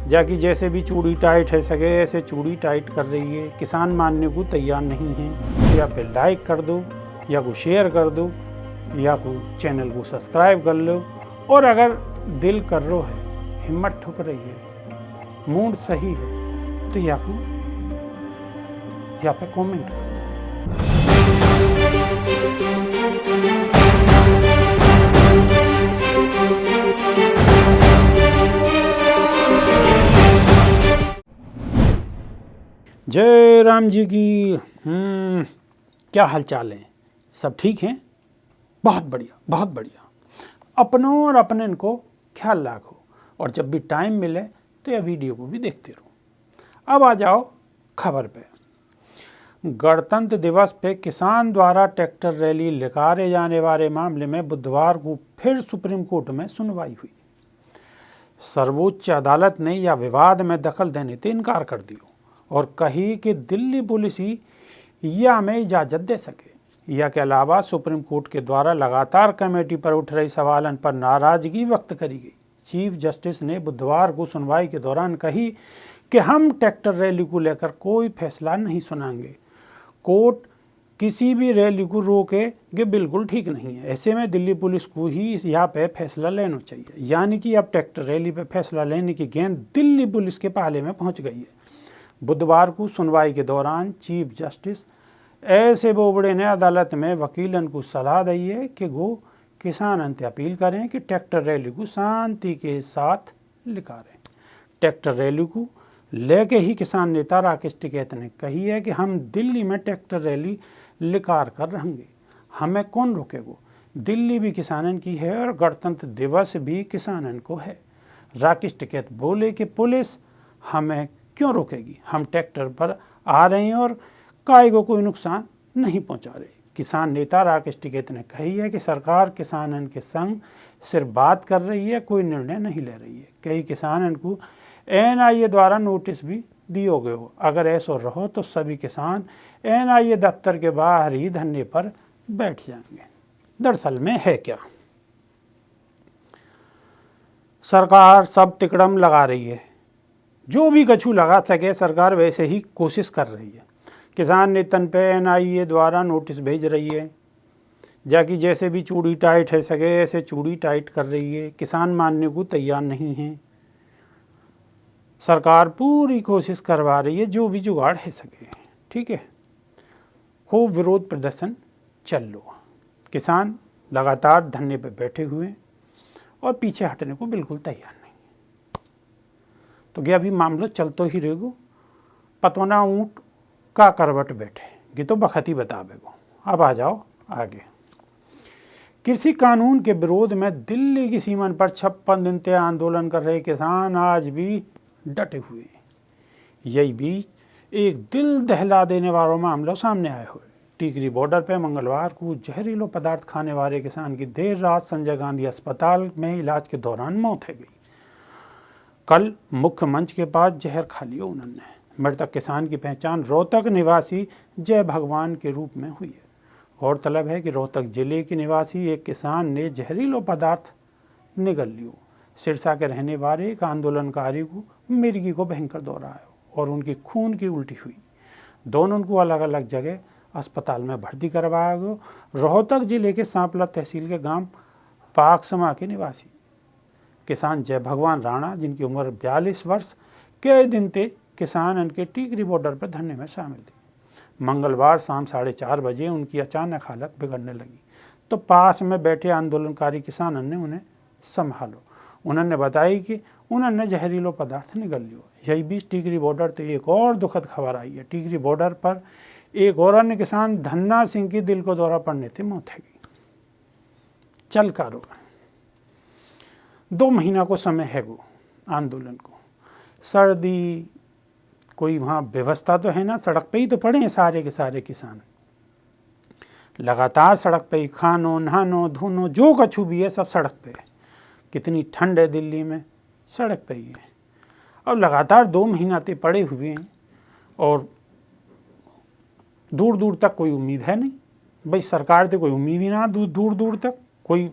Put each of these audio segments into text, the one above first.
जाकि जैसे भी चूड़ी टाइट है सके ऐसे चूड़ी टाइट कर रही है। किसान मानने को तैयार नहीं है। या फिर लाइक कर दो, या को शेयर कर दो, या को चैनल को सब्सक्राइब कर लो। और अगर दिल कर रो है, हिम्मत ठुक रही है, मूड सही है, तो या पे कमेंट करो। जय राम जी की। क्या हाल चाल है? सब ठीक हैं? बहुत बढ़िया, बहुत बढ़िया। अपनों और अपने इनको ख्याल रखो, और जब भी टाइम मिले तो यह वीडियो को भी देखते रहो। अब आ जाओ खबर पे। गणतंत्र दिवस पे किसान द्वारा ट्रैक्टर रैली निकाले जाने वाले मामले में बुधवार को फिर सुप्रीम कोर्ट में सुनवाई हुई। सर्वोच्च अदालत ने यह विवाद में दखल देने से इनकार कर दिया और कही कि दिल्ली पुलिस ही यह हमें इजाज़त दे सके। यह के अलावा सुप्रीम कोर्ट के द्वारा लगातार कमेटी पर उठ रही सवालन पर नाराजगी व्यक्त करी गई। चीफ जस्टिस ने बुधवार को सुनवाई के दौरान कही कि हम ट्रैक्टर रैली को लेकर कोई फैसला नहीं सुनाएंगे। कोर्ट किसी भी रैली को रोके ये बिल्कुल ठीक नहीं है। ऐसे में दिल्ली पुलिस को ही यहाँ पे फैसला लेना चाहिए। यानी कि अब ट्रैक्टर रैली पे फैसला लेने की गेंद दिल्ली पुलिस के पाले में पहुँच गई है। बुधवार को सुनवाई के दौरान चीफ जस्टिस ऐसे बोबड़े ने अदालत में वकीलन को सलाह दी है कि वो किसान से अपील करें कि ट्रैक्टर रैली को शांति के साथ निकालें। ट्रैक्टर रैली को लेके ही किसान नेता राकेश टिकैत ने कही है कि हम दिल्ली में ट्रैक्टर रैली निकाल कर रहेंगे, हमें कौन रोकेगा। दिल्ली भी किसानन की है और गणतंत्र दिवस भी किसानन को है। राकेश टिकैत बोले कि पुलिस हमें क्यों रोकेगी, हम ट्रैक्टर पर आ रहे हैं और काय को कोई नुकसान नहीं पहुंचा रहे। किसान नेता राकेश टिकैत ने कही है कि सरकार किसानन के संग सिर्फ बात कर रही है, कोई निर्णय नहीं ले रही है। कई किसानन को NIA द्वारा नोटिस भी दियो गए हो। अगर ऐसा रहो तो सभी किसान NIA दफ्तर के बाहर ही धरने पर बैठ जाएंगे। दरअसल में है क्या, सरकार सब तिकड़म लगा रही है, जो भी कछु लगा सके सरकार वैसे ही कोशिश कर रही है। किसान नेतन पे NIA द्वारा नोटिस भेज रही है, जाकि जैसे भी चूड़ी टाइट है सके ऐसे चूड़ी टाइट कर रही है। किसान मानने को तैयार नहीं है। सरकार पूरी कोशिश करवा रही है, जो भी जुगाड़ है सके। ठीक है, खूब विरोध प्रदर्शन चल लो। किसान लगातार धरने पर बैठे हुए और पीछे हटने को बिल्कुल तैयार नहीं। तो क्या अभी मामला चलतो ही रहेगो। पतवना ऊँट का करवट बैठे ये तो बखत ही बतावेगो। अब आ जाओ आगे। कृषि कानून के विरोध में दिल्ली की सीमा पर 56 दिन से आंदोलन कर रहे किसान आज भी डटे हुए हैं। यही बीच एक दिल दहला देने वाला मामला सामने आया हुआ है। टिकरी बॉर्डर पर मंगलवार को जहरीलो पदार्थ खाने वाले किसान की देर रात संजय गांधी अस्पताल में इलाज के दौरान मौत हो गई। कल मुख्य मंच के पास जहर खा लिया उन्होंने। मृतक किसान की पहचान रोहतक निवासी जय भगवान के रूप में हुई है। गौरतलब है कि रोहतक जिले के निवासी एक किसान ने जहरीलो पदार्थ निगल लियो। सिरसा के रहने वाले एक आंदोलनकारी को मिर्गी को भयंकर दौरा आया और उनकी खून की उल्टी हुई। दोनों को अलग अलग जगह अस्पताल में भर्ती करवाया गया। रोहतक जिले के सांपला तहसील के गांव पाकसमा के निवासी किसान जय भगवान राणा, जिनकी उम्र 42 वर्ष, कई दिन से किसान उनके टिकरी बॉर्डर पर धरने में शामिल थे। मंगलवार शाम 4:30 बजे उनकी अचानक हालत बिगड़ने लगी तो पास में बैठे आंदोलनकारी किसानों ने उन्हें संभालो। उन्होंने बताया कि उन्होंने जहरीलो पदार्थ निगल लियो। यही बीच टिकरी बॉर्डर से एक और दुखद खबर आई है। टिकरी बॉर्डर पर एक और अन्य किसान धन्ना सिंह की दिल को दौरा पड़ने से मौत हो गई। चल कारो 2 महीना को समय है वो आंदोलन को। सर्दी कोई वहाँ व्यवस्था तो है ना, सड़क पे ही तो पड़े हैं सारे के सारे किसान। लगातार सड़क पे ही खानो नहानो धोनो जो कछु भी है सब सड़क पे है। कितनी ठंड है दिल्ली में, सड़क पे ही है। और लगातार 2 महीना ते पड़े हुए हैं और दूर दूर तक कोई उम्मीद है नहीं। भाई सरकार से कोई उम्मीद ही ना, दूर दूर तक कोई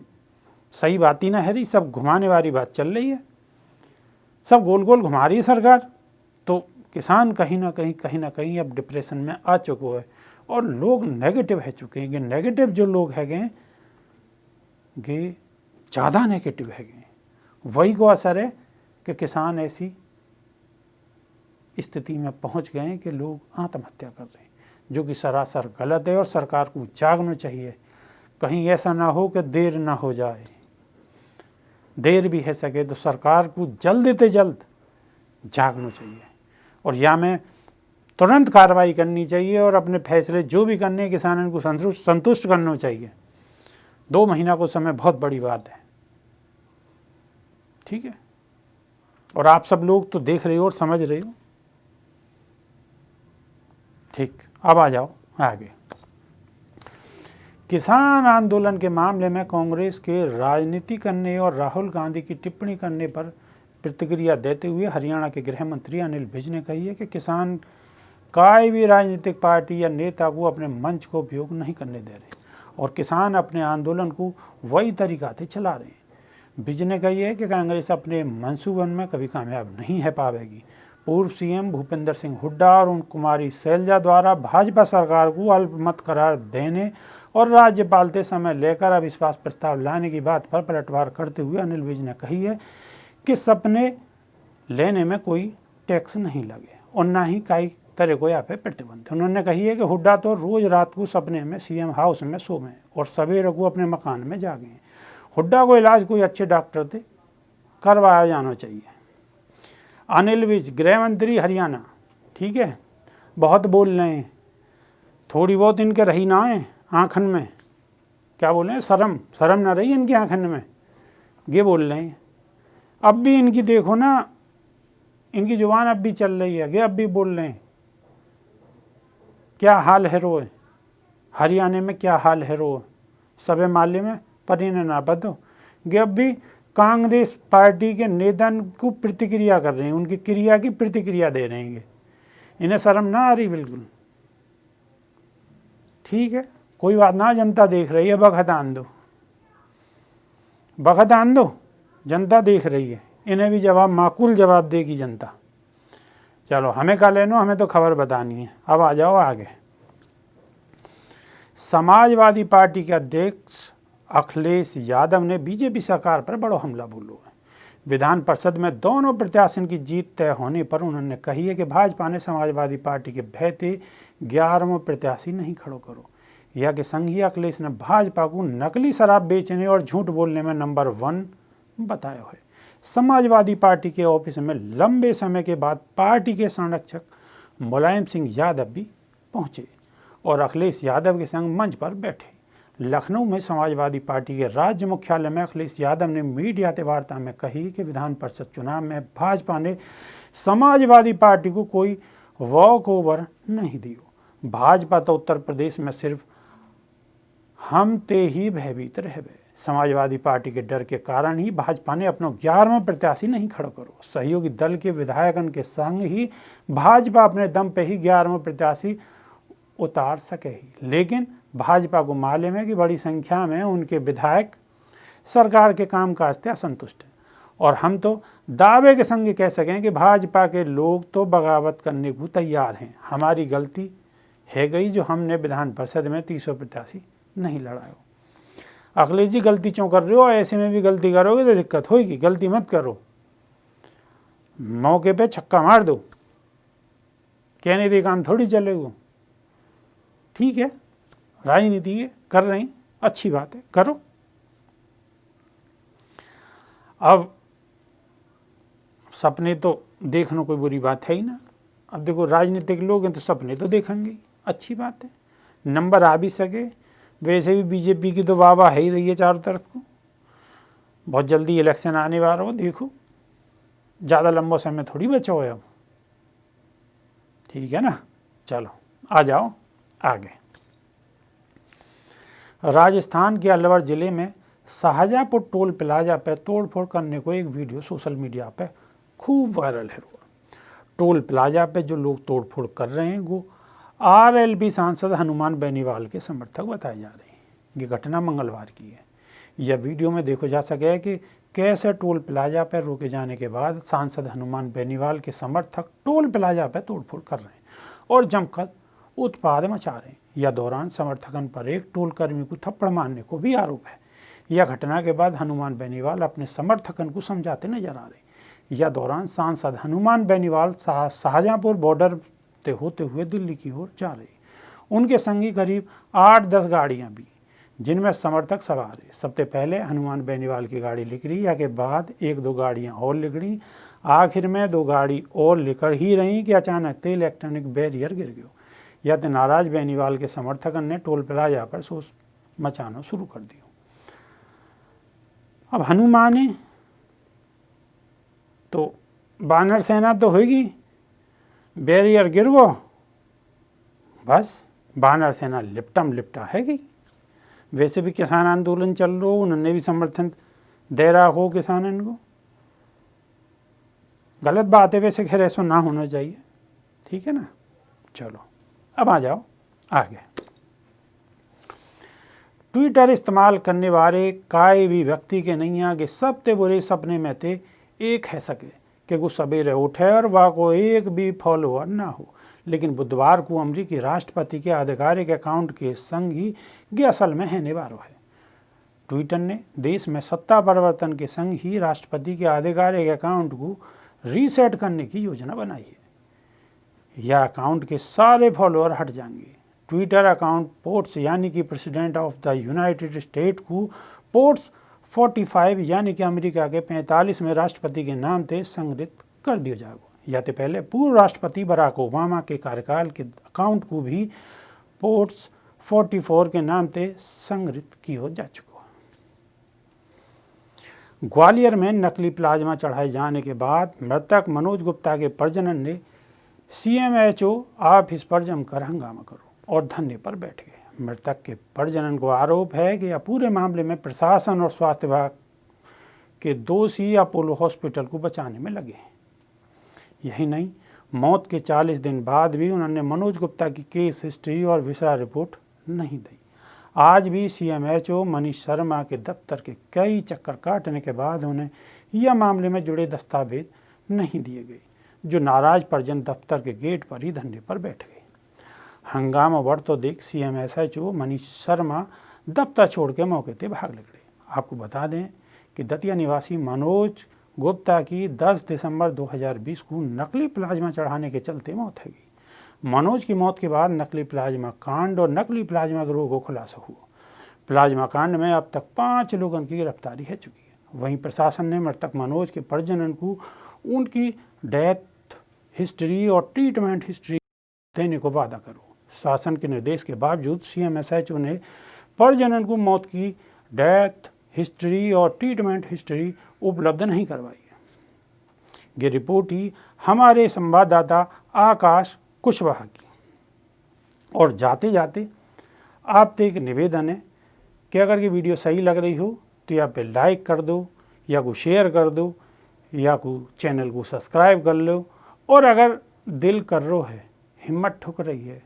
सही बात ही ना है रही, सब घुमाने वाली बात चल रही है। सब गोल गोल घुमा रही है सरकार। तो किसान कहीं ना कहीं अब डिप्रेशन में आ चुके हैं और लोग नेगेटिव है चुके हैं। नेगेटिव जो लोग हैं ये ज़्यादा नेगेटिव है, वही को असर है कि किसान ऐसी स्थिति में पहुंच गए हैं कि लोग आत्महत्या कर रहे हैं, जो कि सरासर गलत है और सरकार को जागना चाहिए। कहीं ऐसा ना हो कि देर ना हो जाए, देर भी है सके तो सरकार को जल्द से जल्द जागना चाहिए और या में तुरंत कार्रवाई करनी चाहिए और अपने फैसले जो भी करने हैं किसानों को संतुष्ट करना चाहिए। 2 महीना को समय बहुत बड़ी बात है, ठीक है। और आप सब लोग तो देख रहे हो और समझ रहे हो, ठीक। अब आ जाओ आगे। किसान आंदोलन के मामले में कांग्रेस के राजनीति करने और राहुल गांधी की टिप्पणी करने पर प्रतिक्रिया देते हुए हरियाणा के गृह मंत्री अनिल विज ने कही है कि किसान कोई भी राजनीतिक पार्टी या नेता को अपने मंच को उपयोग नहीं करने दे रहे और किसान अपने आंदोलन को वही तरीका से चला रहे हैं। विज ने कही है कि कांग्रेस अपने मंसूबन में कभी कामयाब नहीं है पावेगी। पूर्व सीएम भूपेंद्र सिंह हुड्डा और उन कुमारी शैलजा द्वारा भाजपा सरकार को अल्पमत करार देने और राज्य पालते समय लेकर अविश्वास प्रस्ताव लाने की बात पर पलटवार करते हुए अनिल विज ने कही है कि सपने लेने में कोई टैक्स नहीं लगे और ना ही कई तरह को यहाँ पे प्रतिबंध। उन्होंने कही है कि हुड्डा तो रोज रात को सपने में सीएम हाउस में सोए और सवेरे को अपने मकान में जागे हैं। हुड्डा को इलाज कोई अच्छे डॉक्टर से करवाया जाना चाहिए। अनिल विज गृह मंत्री हरियाणा, ठीक है, बहुत बोल रहे हैं, थोड़ी बहुत इनके रही ना है आँखन में, क्या बोल रहे हैं, शर्म ना रही इनकी आँखन में, ये बोल रहे हैं। अब भी इनकी देखो ना, इनकी जुबान अब भी चल रही है, ये अब भी बोल रहे हैं। क्या हाल है रो हरियाणा में, क्या हाल है रो सबे माले में परिने ना बदो। ये अब भी कांग्रेस पार्टी के नेता को प्रतिक्रिया कर रहे हैं, उनकी क्रिया की प्रतिक्रिया दे रहे हैं। इन्हें शर्म ना आ रही बिल्कुल, ठीक है, कोई बात ना, जनता देख रही है, बखत आन दो, जनता देख रही है, इन्हें भी जवाब माकूल जवाब देगी जनता। चलो हमें क्या लेना, हमें तो खबर बतानी है। अब आ जाओ आगे। समाजवादी पार्टी के अध्यक्ष अखिलेश यादव ने बीजेपी सरकार पर बड़ा हमला बोला है। विधान परिषद में दोनों प्रत्याशियों की जीत तय होने पर उन्होंने कही है कि भाजपा ने समाजवादी पार्टी के भयते 11वां प्रत्याशी नहीं खड़ो करो। यह कि संघीय अखिलेश ने भाजपा को नकली शराब बेचने और झूठ बोलने में नंबर 1 बताया है। समाजवादी पार्टी के ऑफिस में लंबे समय के बाद पार्टी के संरक्षक मुलायम सिंह यादव भी पहुंचे और अखिलेश यादव के संग मंच पर बैठे। लखनऊ में समाजवादी पार्टी के राज्य मुख्यालय में अखिलेश यादव ने मीडिया से वार्ता में कही कि विधान परिषद चुनाव में भाजपा ने समाजवादी पार्टी को कोई वॉक ओवर नहीं दियो। भाजपा तो उत्तर प्रदेश में सिर्फ हम ते ही भयभीत रह गए। समाजवादी पार्टी के डर के कारण ही भाजपा ने अपना 11वां प्रत्याशी नहीं खड़ा करो। सहयोगी दल के विधायकन के संग ही भाजपा अपने दम पे ही 11वां प्रत्याशी उतार सके ही, लेकिन भाजपा को मालूम है कि बड़ी संख्या में उनके विधायक सरकार के कामकाज से असंतुष्ट हैं और हम तो दावे के संग कह सकें कि भाजपा के लोग तो बगावत करने को तैयार हैं। हमारी गलती है गई जो हमने विधान परिषद में 300 प्रत्याशी नहीं लड़ाया। अखिलेश जी गलती क्यों कर रहे हो, ऐसे में भी गलती करोगे तो दिक्कत होगी, गलती मत करो, मौके पे छक्का मार दो, कहने दे काम थोड़ी चलेगा, ठीक है, राजनीति कर रहे हैं, अच्छी बात है, करो। अब सपने तो देखना कोई बुरी बात है ही ना। अब देखो राजनीतिक लोग हैं तो सपने तो देखेंगे, अच्छी बात है, नंबर आ भी सके। वैसे भी बीजेपी की तो वाह है ही रही है चारों तरफ को, बहुत जल्दी इलेक्शन आने वाला हो, देखो ज़्यादा लंबा समय थोड़ी बचा हो अब, ठीक है ना। चलो आ जाओ आगे। राजस्थान के अलवर जिले में शाहजहाँपुर टोल प्लाजा पर तोड़फोड़ करने को एक वीडियो सोशल मीडिया पर खूब वायरल है। टोल प्लाजा पे जो लोग तोड़फोड़ कर रहे हैं वो आरएलपी सांसद हनुमान बेनीवाल के समर्थक बताए जा रहे हैं। ये घटना मंगलवार की है। यह वीडियो में देखो जा सके है कि कैसे टोल प्लाजा पर रोके जाने के बाद सांसद हनुमान बेनीवाल के समर्थक टोल प्लाजा पर तोड़फोड़ कर रहे हैं और जमकर उत्पाद मचा रहे हैं। यह दौरान समर्थकन पर एक टोल कर्मी को थप्पड़ मारने को भी आरोप है। यह घटना के बाद हनुमान बेनीवाल अपने समर्थकन को समझाते नजर आ रहे। यह दौरान सांसद हनुमान बेनीवाल शाहजहांपुर बॉर्डर से होते हुए दिल्ली की ओर जा रहे। उनके संगी करीब 8-10 गाड़ियां भी, जिनमें समर्थक सवार है। सबसे पहले हनुमान बेनीवाल की गाड़ी निकली, या के बाद 1-2 गाड़ियां और निकली। आखिर में 2 गाड़ी और लेकर ही रही कि अचानक से इलेक्ट्रॉनिक बैरियर गिर गया। या तो नाराज बेनीवाल के समर्थकन ने टोल प्लाजा पर शोर मचाना शुरू कर दिया। अब हनुमान तो बानर सेना तो होगी, बैरियर गिर गो, बस बानर सेना लिपटा हैगी। वैसे भी किसान आंदोलन चल रहा हो, उन्होंने भी समर्थन दे रहा हो किसानों को। गलत बात है वैसे, खैर ऐसा ना होना चाहिए, ठीक है ना। चलो अब आ जाओ आगे। ट्विटर इस्तेमाल करने वाले काई भी व्यक्ति के नहीं आगे सबसे बुरे सपने में थे एक है सके कि वो सवेरे उठे और वह को एक भी फॉलोअर ना हो। लेकिन बुधवार को अमेरिकी राष्ट्रपति के आधिकारिक अकाउंट के संग ही ये असल में है निवारो है। ट्विटर ने देश में सत्ता परिवर्तन के संग ही राष्ट्रपति के आधिकारिक अकाउंट को रीसेट करने की योजना बनाई है। यह अकाउंट के सारे फॉलोअर हट जाएंगे। ट्विटर अकाउंट पोर्ट्स यानी कि president of the United state को पोर्ट्स 45 यानी कि अमेरिका के 45वें राष्ट्रपति के नाम से संग्रहित कर दिया जाएगा। या तो पहले पूर्व राष्ट्रपति बराक ओबामा के कार्यकाल के अकाउंट को भी पोर्ट्स 44 के नाम से संग्रहित किया जा चुका। ग्वालियर में नकली प्लाज्मा चढ़ाए जाने के बाद मृतक मनोज गुप्ता के परिजनों ने CMHO ऑफिस पर जमकर हंगामा करो और धरने पर बैठ गए। मृतक के परिजनों को आरोप है कि यह पूरे मामले में प्रशासन और स्वास्थ्य विभाग के दोषी अपोलो हॉस्पिटल को बचाने में लगे हैं। यही नहीं, मौत के 40 दिन बाद भी उन्होंने मनोज गुप्ता की केस हिस्ट्री और विसरा रिपोर्ट नहीं दी। आज भी CMHO मनीष शर्मा के दफ्तर के कई चक्कर काटने के बाद उन्हें यह मामले में जुड़े दस्तावेज नहीं दिए गए, जो नाराज परिजन दफ्तर के गेट पर ही धरने पर बैठ गए। हंगामा बढ़ते देख CMHO मनीष शर्मा दफ्तर छोड़ के मौके से भाग निकले। आपको बता दें कि दतिया निवासी मनोज गुप्ता की 10 दिसंबर 2020 को नकली प्लाज्मा चढ़ाने के चलते मौत हो गई। मनोज की मौत के बाद नकली प्लाज्मा कांड और नकली प्लाज्मा गिरोह को खुलासा हुआ। प्लाज्मा कांड में अब तक 5 लोगों की गिरफ्तारी हो चुकी है। वहीं प्रशासन ने मृतक मनोज के परिजनों को उनकी डेथ हिस्ट्री और ट्रीटमेंट हिस्ट्री देने को वादा करो। शासन के निर्देश के बावजूद CMHO ने परिजनों को मौत की डेथ हिस्ट्री और ट्रीटमेंट हिस्ट्री उपलब्ध नहीं करवाई है। ये रिपोर्ट ही हमारे संवाददाता आकाश कुशवाहा की। और जाते जाते आपसे एक निवेदन है कि अगर ये वीडियो सही लग रही हो तो या पे लाइक कर दो, या को शेयर कर दो, या को चैनल को सब्सक्राइब कर लो। और अगर दिल कर रो है, हिम्मत ठुक रही है,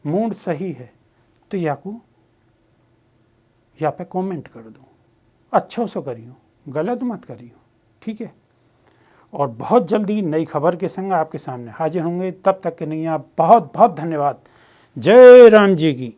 मूड सही है, तो या पे कमेंट कर दो। अच्छो से करियो, गलत मत करियो, ठीक है। और बहुत जल्दी नई खबर के संग आपके सामने हाजिर होंगे। तब तक के लिए आप बहुत बहुत धन्यवाद। जय राम जी की।